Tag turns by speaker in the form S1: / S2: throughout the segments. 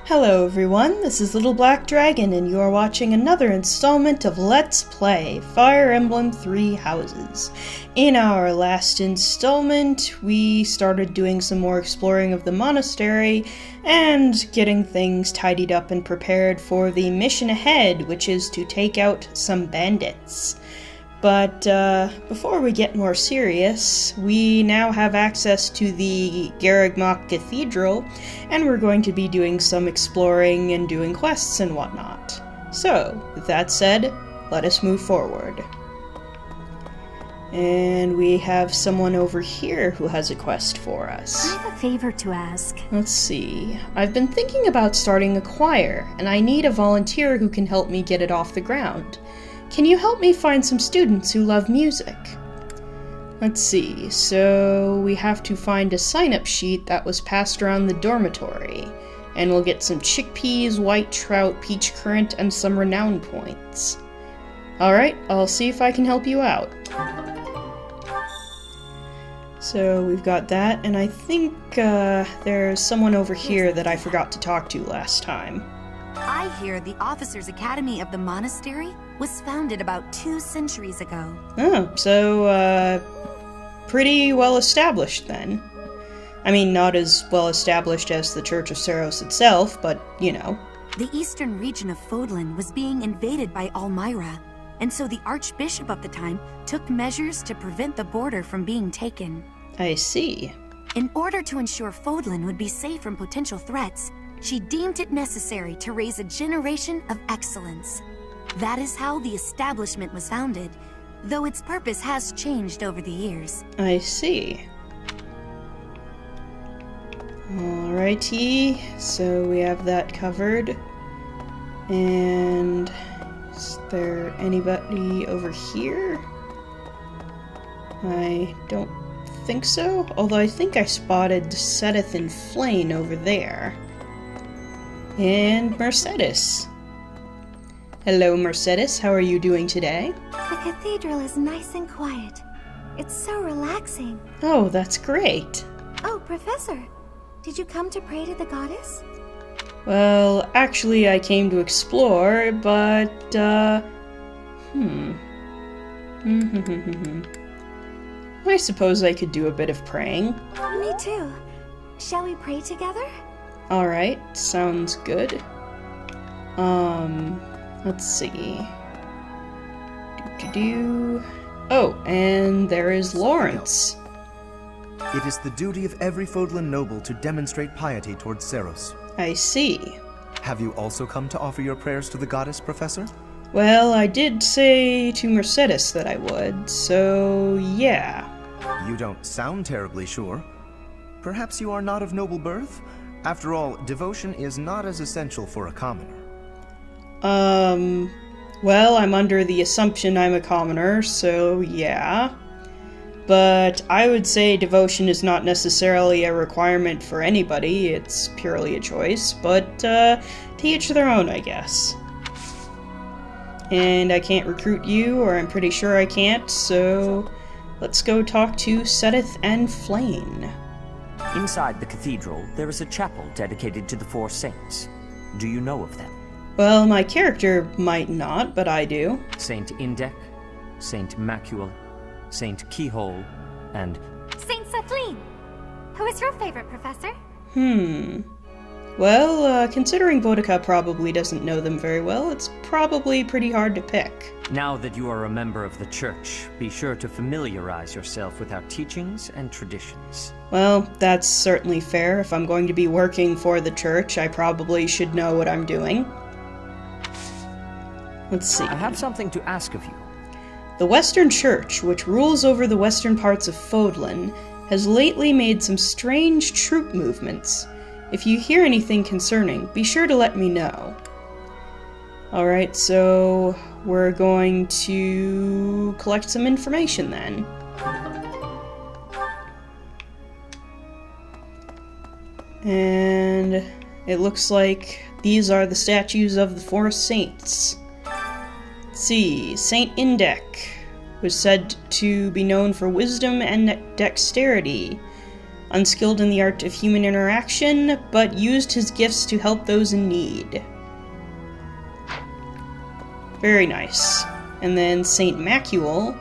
S1: Hello everyone, this is Little Black Dragon, and you are watching another installment of Let's Play Fire Emblem Three Houses. In our last installment, we started doing some more exploring of the monastery, and getting things tidied up and prepared for the mission ahead, which is to take out some bandits. But before we get more serious, we now have access to the Cathedral, and we're going to be doing some exploring and doing quests and whatnot. So, with that said, let us move forward. And we have someone over here who has a quest for us.
S2: I have a favor to ask.
S1: Let's see. I've been thinking about starting a choir, and I need a volunteer who can help me get it off the ground. Can you help me find some students who love music? Let's see, so we have to find a sign-up sheet that was passed around the dormitory, and we'll get some chickpeas, white trout, peach currant, and some renown points. Alright, I'll see if I can help you out. So we've got that, and I think there's someone over here that I forgot to talk to last time.
S2: I hear the Officers' Academy of the monastery was founded about 2 centuries ago.
S1: Oh, so, pretty well established then. I mean, not as well established as the Church of Seiros itself, but, you know.
S2: The eastern region of Fodlan was being invaded by Almyra, and so the Archbishop of the time took measures to prevent the border from being taken.
S1: I see.
S2: In order to ensure Fodlan would be safe from potential threats, she deemed it necessary to raise a generation of excellence. That is how the establishment was founded, though its purpose has changed over the years.
S1: I see. Alrighty, so we have that covered. And is there anybody over here? I don't think so, although I think I spotted Sedith and Flane over there. And Mercedes. Hello, Mercedes. How are you doing today?
S3: The cathedral is nice and quiet. It's so relaxing.
S1: Oh, that's great.
S3: Oh, Professor, did you come to pray to the goddess?
S1: Well, actually, I came to explore, but, I suppose I could do a bit of praying.
S3: Me too. Shall we pray together?
S1: Alright, sounds good. Let's see. Oh, and there is Lawrence.
S4: It is the duty of every Fodlan noble to demonstrate piety towards Seiros.
S1: I see.
S4: Have you also come to offer your prayers to the goddess, Professor?
S1: Well, I did say to Mercedes that I would, so yeah.
S4: You don't sound terribly sure. Perhaps you are not of noble birth? After all, devotion is not as essential for a commoner.
S1: Well, I'm under the assumption I'm a commoner, so yeah. But I would say devotion is not necessarily a requirement for anybody, it's purely a choice, but, to each their own, I guess. And I can't recruit you, or I'm pretty sure I can't, so let's go talk to Sedith and Flane.
S5: Inside the cathedral, there is a chapel dedicated to the 4 saints. Do you know of them?
S1: Well, my character might not, but I do.
S5: Saint Indec, Saint Macule, Saint Keyhole, and...
S3: Saint Sethlin! Who is your favorite, Professor?
S1: Well, considering Boudica probably doesn't know them very well, it's probably pretty hard to pick.
S5: Now that you are a member of the Church, be sure to familiarize yourself with our teachings and traditions.
S1: Well, that's certainly fair. If I'm going to be working for the Church, I probably should know what I'm doing. Let's see.
S5: I have something to ask of you.
S1: The Western Church, which rules over the western parts of Fodlan, has lately made some strange troop movements. If you hear anything concerning, be sure to let me know. Alright, so we're going to collect some information then. And it looks like these are the statues of the 4 saints. Let's see, Saint Indec was said to be known for wisdom and dexterity. unskilled in the art of human interaction, but used his gifts to help those in need. Very nice. And then Saint Macuel,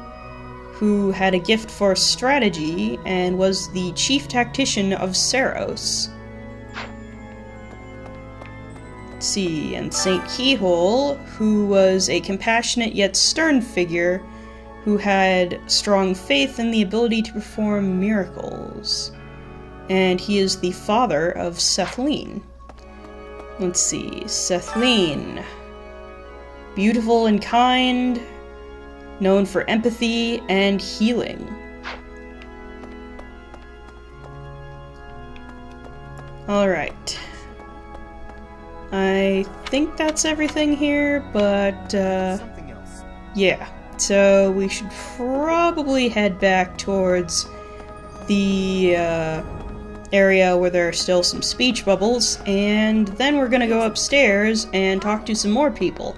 S1: who had a gift for strategy and was the chief tactician of Saros. Let's see, and Saint Keyhole, who was a compassionate yet stern figure who had strong faith in the ability to perform miracles. And he is the father of Sethlene. Let's see, Sethlene. Beautiful and kind, known for empathy and healing. Alright. I think that's everything here, but,
S4: Something else.
S1: yeah. So we should probably head back towards the, area where there are still some speech bubbles, and then we're gonna go upstairs and talk to some more people.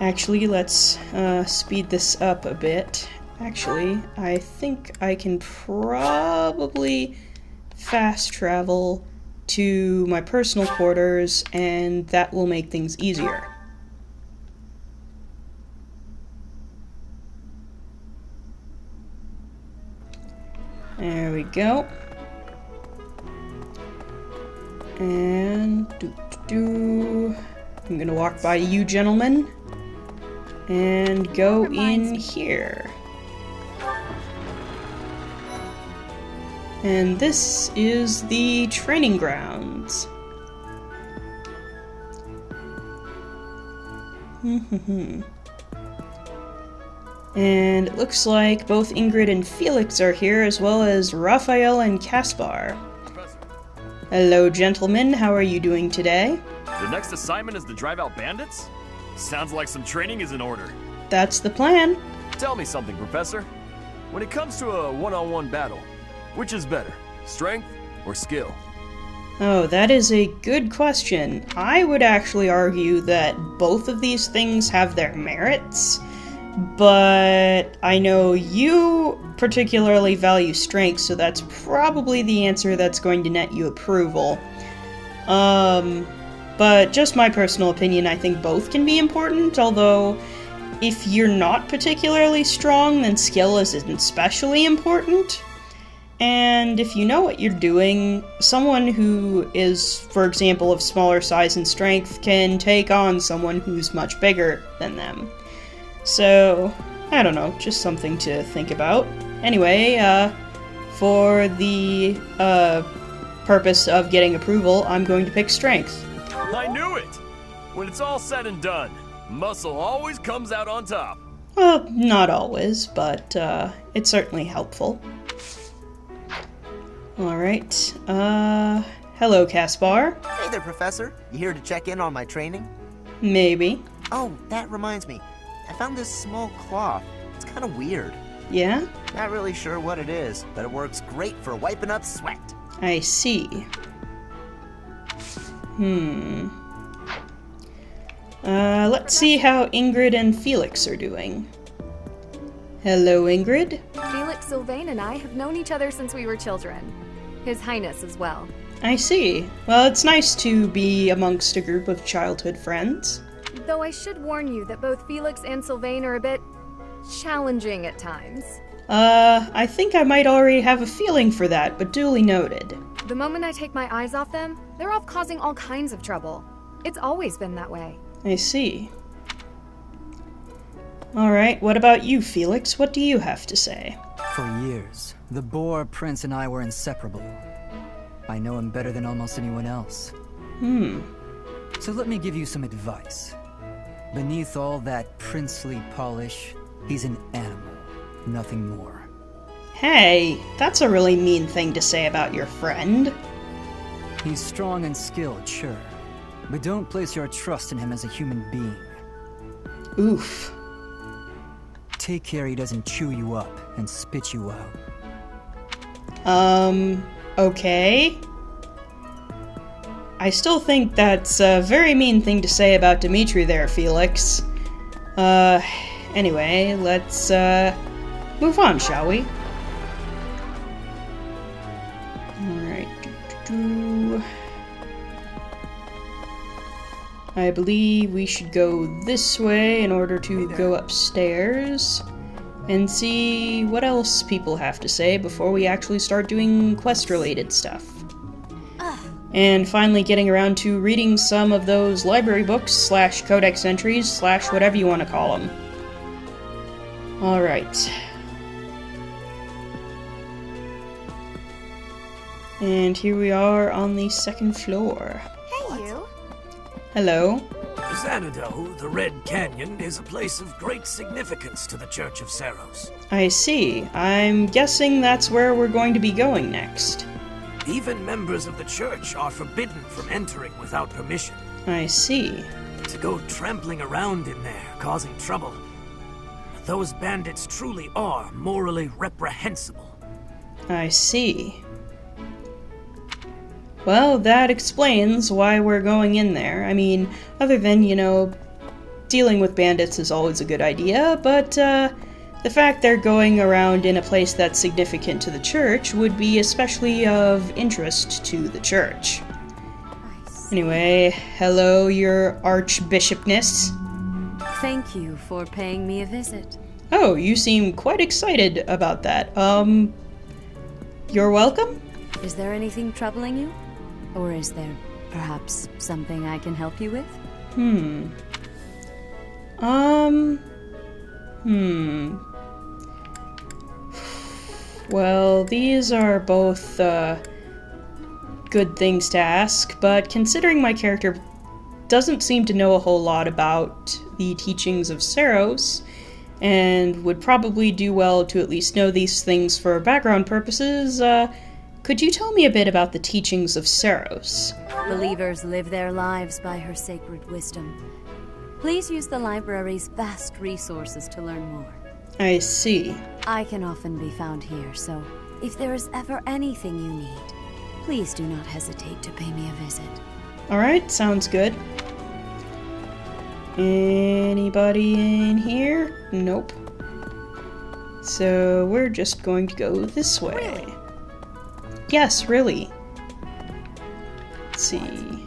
S1: Actually, let's speed this up a bit. Actually, I think I can probably fast travel to my personal quarters, and that will make things easier. There we go. And I'm gonna walk by you gentlemen and go in here. And this is the training grounds. And it looks like both Ingrid and Felix are here, as well as Raphael and Caspar. Hello, gentlemen. How are you doing today?
S6: The next assignment is to drive out bandits? Sounds like some training is in order.
S1: That's the plan.
S6: Tell me something, Professor. When it comes to a one-on-one battle, which is better, strength or skill?
S1: Oh, that is a good question. I would actually argue that both of these things have their merits, but I know you particularly value strength, so that's probably the answer that's going to net you approval. But just my personal opinion, I think both can be important, although if you're not particularly strong, then skill is especially important. And if you know what you're doing, someone who is, for example, of smaller size and strength can take on someone who's much bigger than them. So, I don't know, just something to think about. Anyway, for the purpose of getting approval, I'm going to pick strength.
S6: I knew it! When it's all said and done, muscle always comes out on top.
S1: Well, not always, but it's certainly helpful. Alright, hello, Caspar.
S7: Hey there, Professor. You here to check in on my training?
S1: Maybe.
S7: Oh, that reminds me. I found this small cloth. It's kind of weird.
S1: Yeah?
S7: Not really sure what it is, but it works great for wiping up sweat.
S1: I see. Let's see how Ingrid and Felix are doing. Hello, Ingrid.
S8: Felix Sylvain and I have known each other since we were children. His Highness as well.
S1: I see. Well, it's nice to be amongst a group of childhood friends.
S8: Though I should warn you that both Felix and Sylvain are a bit challenging at times.
S1: I think I might already have a feeling for that, but duly noted.
S8: The moment I take my eyes off them, they're off causing all kinds of trouble. It's always been that way.
S1: I see. Alright, what about you, Felix? What do you have to say?
S9: For years, the Boar Prince and I were inseparable. I know him better than almost anyone else. So let me give you some advice. Beneath all that princely polish, he's an animal, nothing more.
S1: Hey, that's a really mean thing to say about your friend.
S9: He's strong and skilled, sure, but don't place your trust in him as a human being.
S1: Oof.
S9: Take care he doesn't chew you up and spit you out.
S1: Okay. I still think that's a very mean thing to say about Dimitri there, Felix. Anyway, let's, move on, shall we? I believe we should go this way in order to go upstairs and see what else people have to say before we actually start doing quest-related stuff. And finally getting around to reading some of those library books / codex entries / whatever you want to call them. Alright. And here we are on the 2nd floor.
S3: Hey, you.
S1: Hello.
S10: Xanadu, the Red Canyon, is a place of great significance to the Church of Seros.
S1: I see. I'm guessing that's where we're going to be going next.
S10: Even members of the church are forbidden from entering without permission.
S1: I see.
S10: To go trampling around in there, causing trouble. Those bandits truly are morally reprehensible.
S1: I see. Well, that explains why we're going in there. I mean, other than, dealing with bandits is always a good idea, but the fact they're going around in a place that's significant to the church would be especially of interest to the church. Anyway, hello, your Archbishopness.
S11: Thank you for paying me a visit.
S1: Oh, you seem quite excited about that. You're welcome?
S11: Is there anything troubling you? Or is there perhaps something I can help you with?
S1: Well, these are both, good things to ask, but considering my character doesn't seem to know a whole lot about the teachings of Seros, and would probably do well to at least know these things for background purposes, could you tell me a bit about the teachings of Seros?
S11: Believers live their lives by her sacred wisdom. Please use the library's vast resources to learn more.
S1: I see.
S11: I can often be found here, so if there is ever anything you need, please do not hesitate to pay me a visit.
S1: Alright, sounds good. Anybody in here? Nope. So we're just going to go this way.
S3: Really?
S1: Yes, really. Let's see.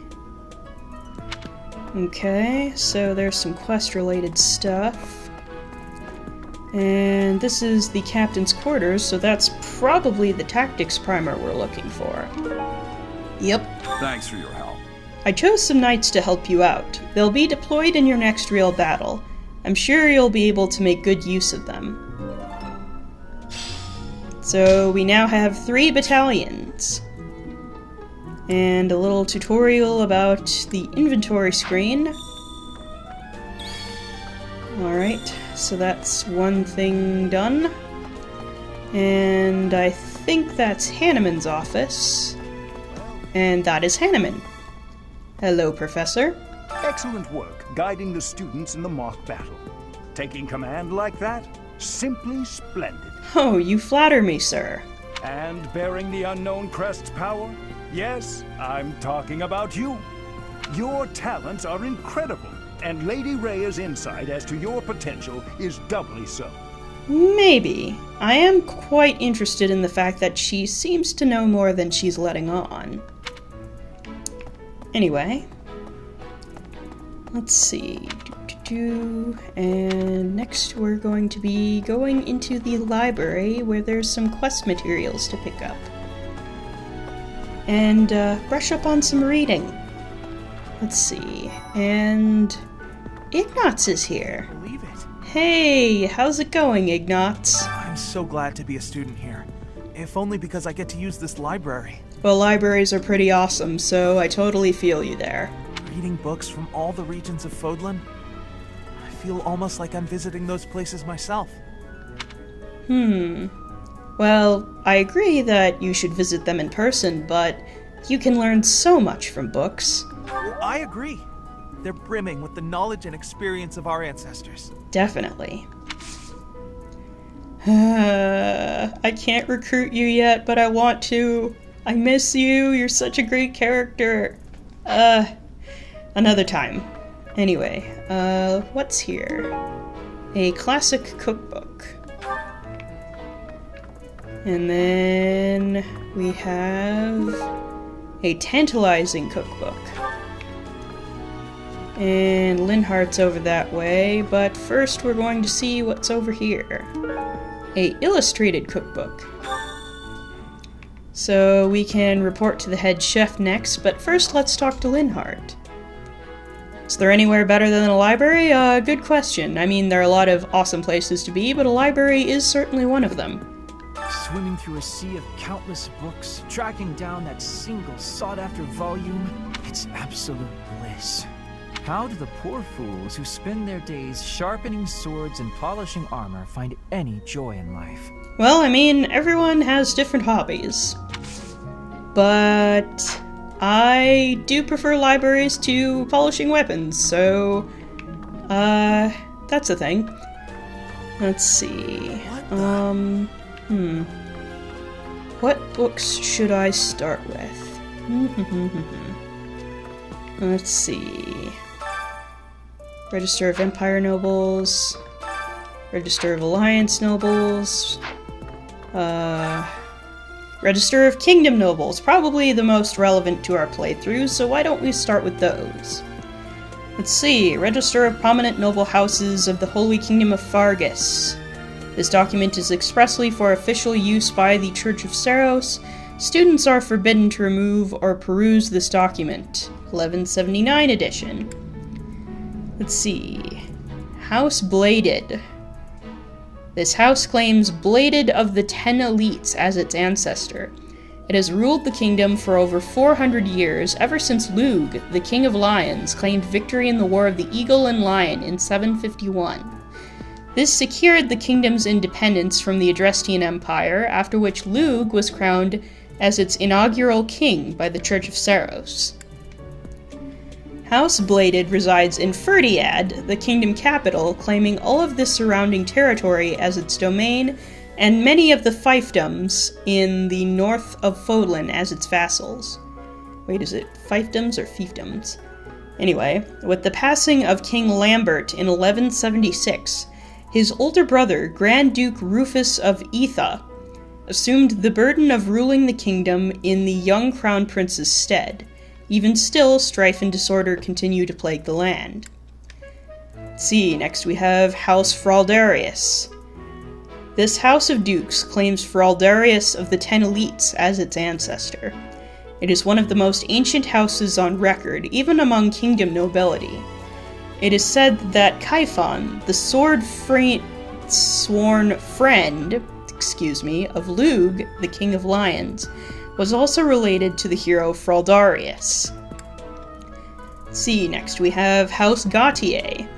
S1: Okay, so there's some quest-related stuff. And this is the captain's quarters, so that's probably the tactics primer we're looking for. Yep.
S6: Thanks for your help.
S1: I chose some knights to help you out. They'll be deployed in your next real battle. I'm sure you'll be able to make good use of them. So we now have 3 battalions. And a little tutorial about the inventory screen. Alright, so that's one thing done. And I think that's Hanneman's office. And that is Hanneman. Hello, Professor.
S12: Excellent work guiding the students in the mock battle. Taking command like that? Simply splendid.
S1: Oh, you flatter me, sir.
S12: And bearing the unknown crest's power? Yes, I'm talking about you. Your talents are incredible, and Lady Rhea's insight as to your potential is doubly so.
S1: Maybe. I am quite interested in the fact that she seems to know more than she's letting on. Anyway. Let's see. And next we're going to be going into the library where there's some quest materials to pick up. And brush up on some reading. Let's see. And Ignatz is here.
S13: Believe it.
S1: Hey, how's it going, Ignatz?
S13: I'm so glad to be a student here. If only because I get to use this library.
S1: Well, libraries are pretty awesome, so I totally feel you there.
S13: Reading books from all the regions of Fodlan, I feel almost like I'm visiting those places myself.
S1: Well, I agree that you should visit them in person, but you can learn so much from books.
S13: Well, I agree. They're brimming with the knowledge and experience of our ancestors.
S1: Definitely. I can't recruit you yet, but I want to. I miss you. You're such a great character. Another time. Anyway, what's here? A classic cookbook. And then we have a tantalizing cookbook. And Linhart's over that way, but first we're going to see what's over here. A illustrated cookbook. So we can report to the head chef next, but first let's talk to Linhart. Is there anywhere better than a library? Good question. I mean, there are a lot of awesome places to be, but a library is certainly one of them.
S13: Swimming through a sea of countless books, tracking down that single sought-after volume, it's absolute bliss. How do the poor fools who spend their days sharpening swords and polishing armor find any joy in life?
S1: Well, I mean, everyone has different hobbies. But I do prefer libraries to polishing weapons, so that's a thing. Let's see. What books should I start with? Let's see. Register of Empire Nobles. Register of Alliance Nobles. Register of Kingdom Nobles. Probably the most relevant to our playthrough, so why don't we start with those? Let's see. Register of Prominent Noble Houses of the Holy Kingdom of Fargus. This document is expressly for official use by the Church of Seiros. Students are forbidden to remove or peruse this document. 1179 edition. Let's see. House Bladed. This house claims Bladed of the Ten Elites as its ancestor. It has ruled the kingdom for over 400 years, ever since Lug, the King of Lions, claimed victory in the War of the Eagle and Lion in 751. This secured the kingdom's independence from the Adrestian Empire, after which Lug was crowned as its inaugural king by the Church of Seiros. House Bladed resides in Ferdiad, the kingdom capital, claiming all of the surrounding territory as its domain, and many of the fiefdoms in the north of Fodlan as its vassals. Wait, is it fiefdoms or fiefdoms? Anyway, with the passing of King Lambert in 1176, his older brother, Grand Duke Rufus of Etha, assumed the burden of ruling the kingdom in the young crown prince's stead. Even still, strife and disorder continue to plague the land. Let's see, next we have House Fraldarius. This house of dukes claims Fraldarius of the Ten Elites as its ancestor. It is one of the most ancient houses on record, even among kingdom nobility. It is said that Kaifon, the sworn friend, of Lug, the King of Lions, was also related to the hero Fraldarius. See, next we have House Gautier.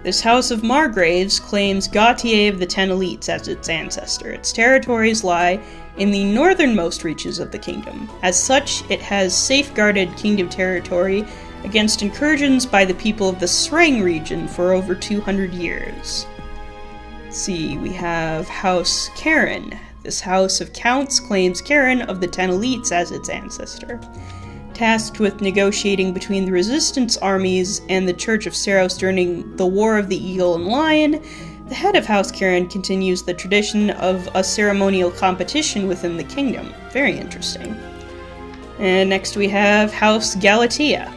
S1: This house of Margraves claims Gautier of the Ten Elites as its ancestor. Its territories lie in the northernmost reaches of the kingdom. As such, it has safeguarded kingdom territory against incursions by the people of the Sreng region for over 200 years. See, we have House Karen. This house of counts claims Karen of the Ten Elites as its ancestor. Tasked with negotiating between the resistance armies and the Church of Seiros during the War of the Eagle and Lion, the head of House Karen continues the tradition of a ceremonial competition within the kingdom. Very interesting. And next we have House Galatea.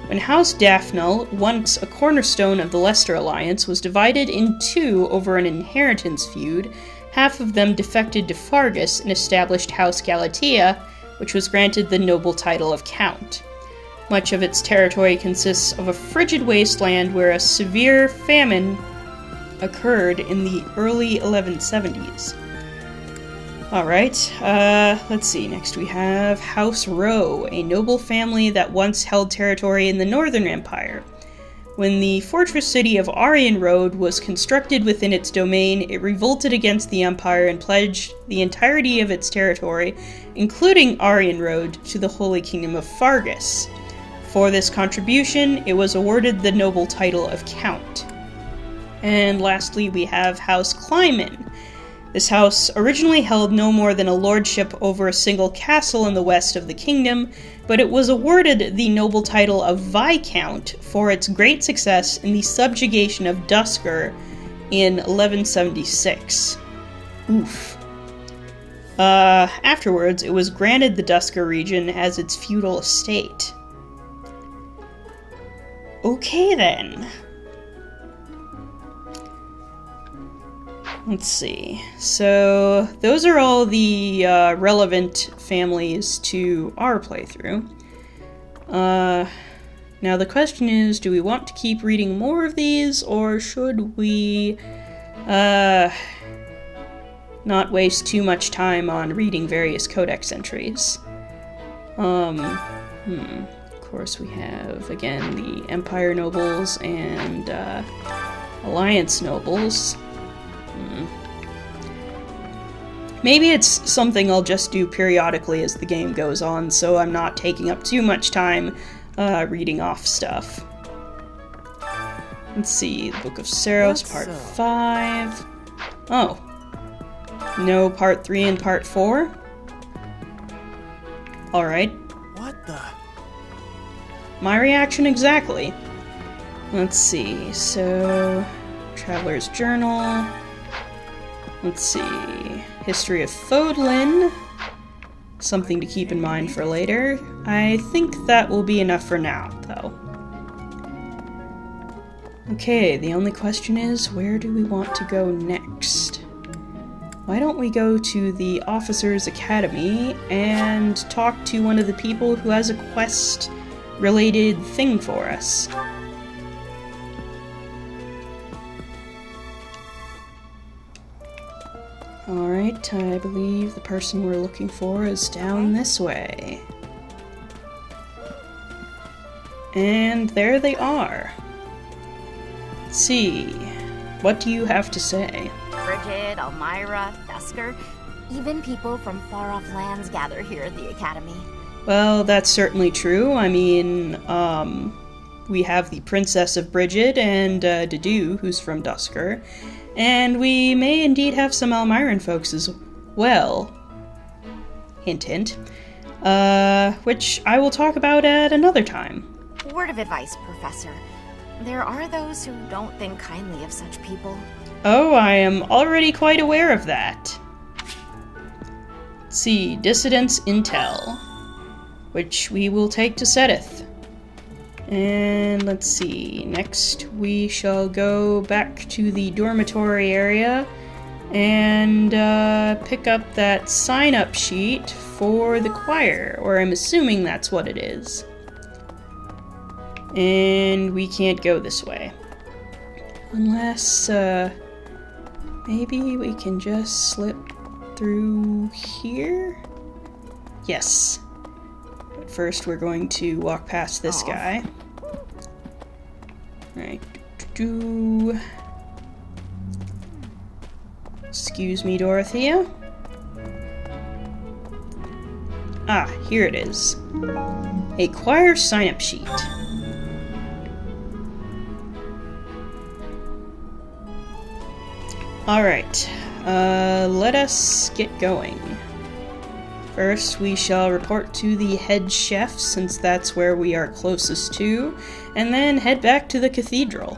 S1: When House Daphnel, once a cornerstone of the Leicester Alliance, was divided in two over an inheritance feud, half of them defected to Fargus and established House Galatea, which was granted the noble title of Count. Much of its territory consists of a frigid wasteland where a severe famine occurred in the early 1170s. Alright, let's see, next we have House Rowe, a noble family that once held territory in the Northern Empire. When the fortress city of Aryan Road was constructed within its domain, it revolted against the Empire and pledged the entirety of its territory, including Aryan Road, to the Holy Kingdom of Fargus. For this contribution, it was awarded the noble title of Count. And lastly, we have House Kleiman. This house originally held no more than a lordship over a single castle in the west of the kingdom, but it was awarded the noble title of Viscount for its great success in the subjugation of Duscur in 1176. Oof. Afterwards, it was granted the Duscur region as its feudal estate. Okay then. Let's see. So those are all the relevant families to our playthrough. Now the question is, do we want to keep reading more of these, or should we not waste too much time on reading various codex entries? Of course we have, again, the Empire nobles and Alliance nobles. Maybe it's something I'll just do periodically as the game goes on, so I'm not taking up too much time reading off stuff. Let's see, the Book of Saros, Part 5. Oh. No Part 3 and Part 4? Alright.
S7: What the?
S1: My reaction exactly. Let's see, so... Traveler's Journal. Let's see... History of Fodlan. Something to keep in mind for later. I think that will be enough for now, though. Okay, the only question is, where do we want to go next? Why don't we go to the Officers' Academy and talk to one of the people who has a quest-related thing for us? Alright, I believe the person we're looking for is down this way. And there they are. Let's see. What do you have to say?
S14: Bridget, Elmira, Dusker, even people from far-off lands gather here at the Academy.
S1: Well, that's certainly true. I mean, we have the Princess of Bridget and Dedue, who's from Dusker. And we may indeed have some Elmiran folks as well. Hint, hint. Which I will talk about at another time.
S14: Word of advice, Professor. There are those who don't think kindly of such people.
S1: Oh, I am already quite aware of that. Let's see, Dissidence Intel, which we will take to Sedith. And let's see, next we shall go back to the dormitory area and pick up that sign-up sheet for the choir, or I'm assuming that's what it is. And we can't go this way. Unless, maybe we can just slip through here? Yes. But first we're going to walk past this guy. Right. Excuse me, Dorothea. Ah, here it is. A choir sign-up sheet. Alright, let us get going. First, we shall report to the head chef, since that's where we are closest to, and then head back to the cathedral.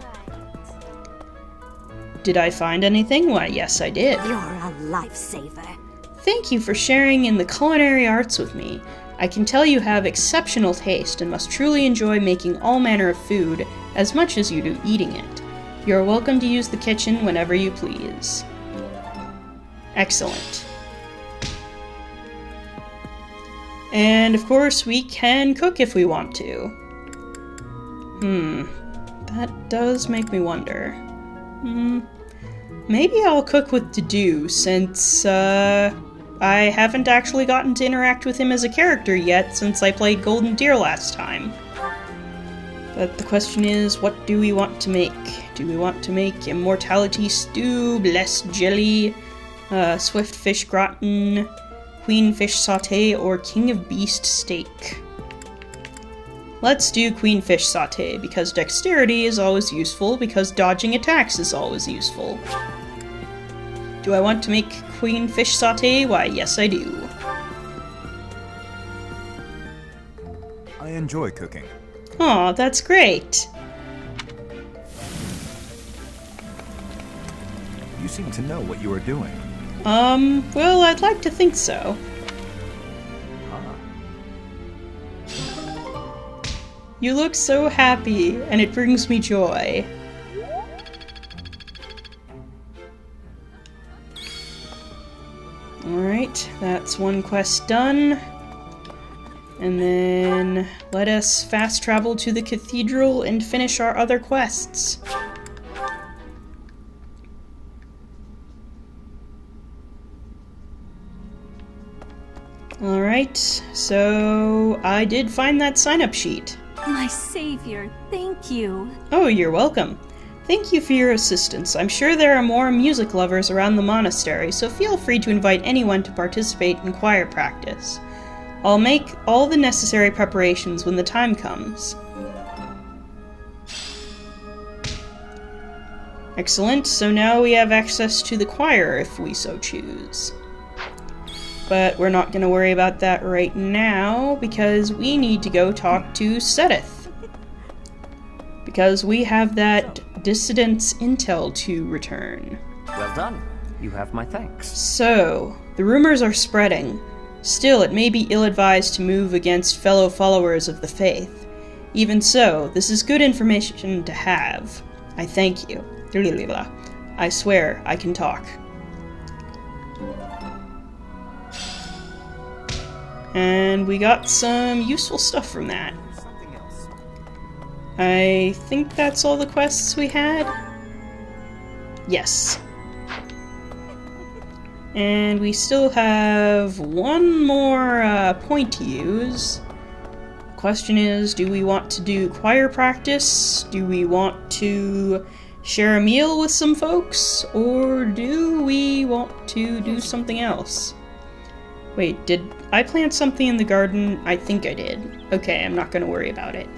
S1: Did I find anything? Why, yes, I did.
S2: You're a lifesaver.
S1: Thank you for sharing in the culinary arts with me. I can tell you have exceptional taste and must truly enjoy making all manner of food as much as you do eating it. You are welcome to use the kitchen whenever you please. Excellent. And of course, we can cook if we want to. That does make me wonder. Maybe I'll cook with Dedue, since, I haven't actually gotten to interact with him as a character yet since I played Golden Deer last time. But the question is, what do we want to make? Do we want to make Immortality Stew, Blessed Jelly, Swift Fish Gratin, Queen Fish Sauté, or King of Beast Steak? Let's do Queen Fish Sauté, because dexterity is always useful, because dodging attacks is always useful. Do I want to make Queen Fish Sauté? Why, yes I do.
S15: I enjoy cooking.
S1: Aw, that's great.
S15: You seem to know what you are doing.
S1: Well, I'd like to think so. You look so happy, and it brings me joy. Alright, that's one quest done. And then let us fast travel to the Cathedral and finish our other quests. Alright, so I did find that sign-up sheet.
S11: My savior, thank you.
S1: Oh, you're welcome. Thank you for your assistance. I'm sure there are more music lovers around the monastery, so feel free to invite anyone to participate in choir practice. I'll make all the necessary preparations when the time comes. Excellent, so now we have access to the choir if we so choose. But we're not going to worry about that right now, because we need to go talk to Sedith. Because we have that dissident's intel to return.
S5: Well done. You have my thanks.
S1: So, the rumors are spreading. Still, it may be ill-advised to move against fellow followers of the faith. Even so, this is good information to have. I thank you. I swear I can talk. And we got some useful stuff from that. I think that's all the quests we had? Yes. And we still have one more point to use. The question is, do we want to do choir practice? Do we want to share a meal with some folks? Or do we want to do something else? Wait, did I plant something in the garden? I think I did. Okay, I'm not going to worry about it.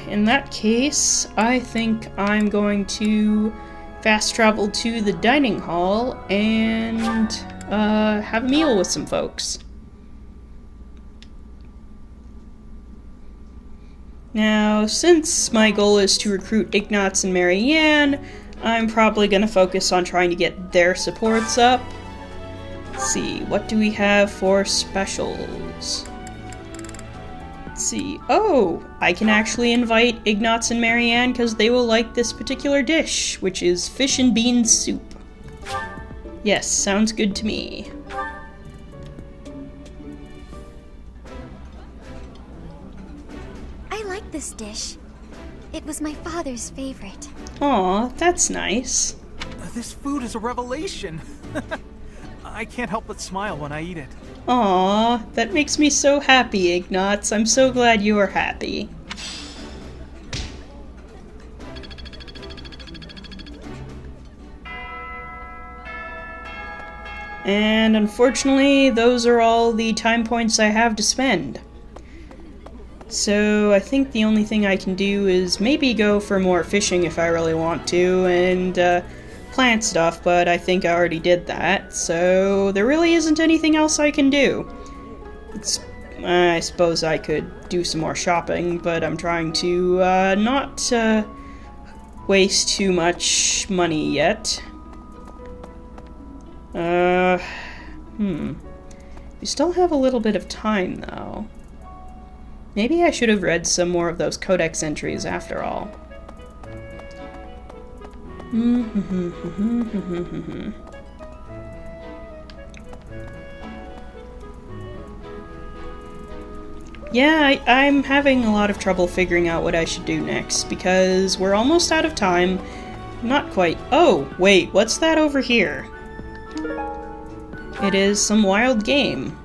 S1: In that case, I think I'm going to fast travel to the dining hall and have a meal with some folks. Now, since my goal is to recruit Ignatz and Marianne, I'm probably going to focus on trying to get their supports up. Let's see, what do we have for specials? Let's see. Oh, I can actually invite Ignatz and Marianne because they will like this particular dish, which is fish and beans soup. Yes, sounds good to me.
S3: I like this dish. It was my father's favorite.
S1: Aw, that's nice.
S13: This food is a revelation. I can't help but smile when I eat it.
S1: Aw, that makes me so happy, Ignatz. I'm so glad you are happy. And unfortunately, those are all the time points I have to spend. So I think the only thing I can do is maybe go for more fishing if I really want to, and plant stuff, but I think I already did that, so there really isn't anything else I can do. I suppose I could do some more shopping, but I'm trying to not waste too much money yet. We still have a little bit of time, though. Maybe I should have read some more of those codex entries after all. Yeah, I'm having a lot of trouble figuring out what I should do next, because we're almost out of time. Not quite. Oh, wait, what's that over here? It is some wild game.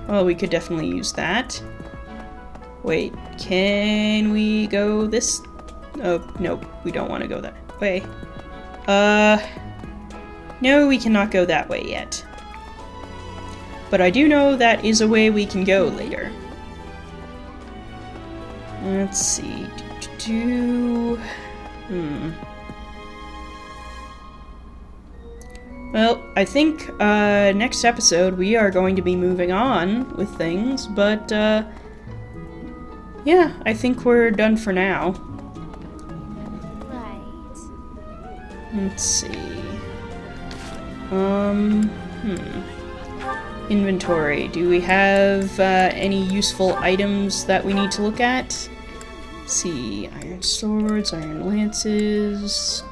S1: Well, we could definitely use that. Wait, can we go this? Oh, no, we don't want to go that way. No, we cannot go that way yet. But I do know that is a way we can go later. Let's see. Well, I think next episode we are going to be moving on with things, but yeah, I think we're done for now.
S3: Right.
S1: Let's see. Inventory. Do we have any useful items that we need to look at? Let's see, iron swords, iron lances.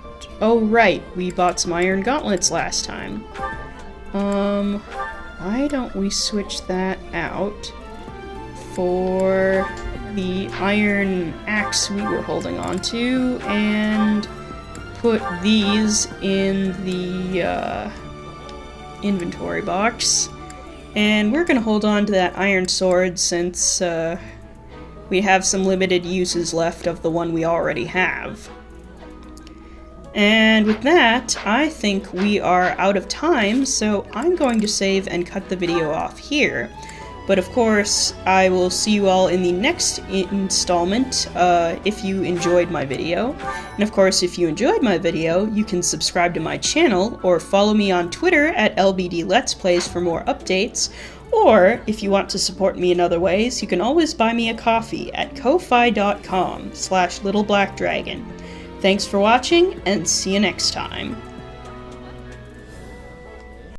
S1: Oh right, we bought some iron gauntlets last time. Why don't we switch that out for the iron axe we were holding on to and put these in the inventory box. And we're going to hold on to that iron sword since we have some limited uses left of the one we already have. And with that, I think we are out of time, so I'm going to save and cut the video off here. But of course, I will see you all in the next installment if you enjoyed my video. And of course, if you enjoyed my video, you can subscribe to my channel or follow me on Twitter at LBD Let's Plays for more updates. Or, if you want to support me in other ways, you can always buy me a coffee at ko-fi.com/littleblackdragon. Thanks for watching, and see you next time.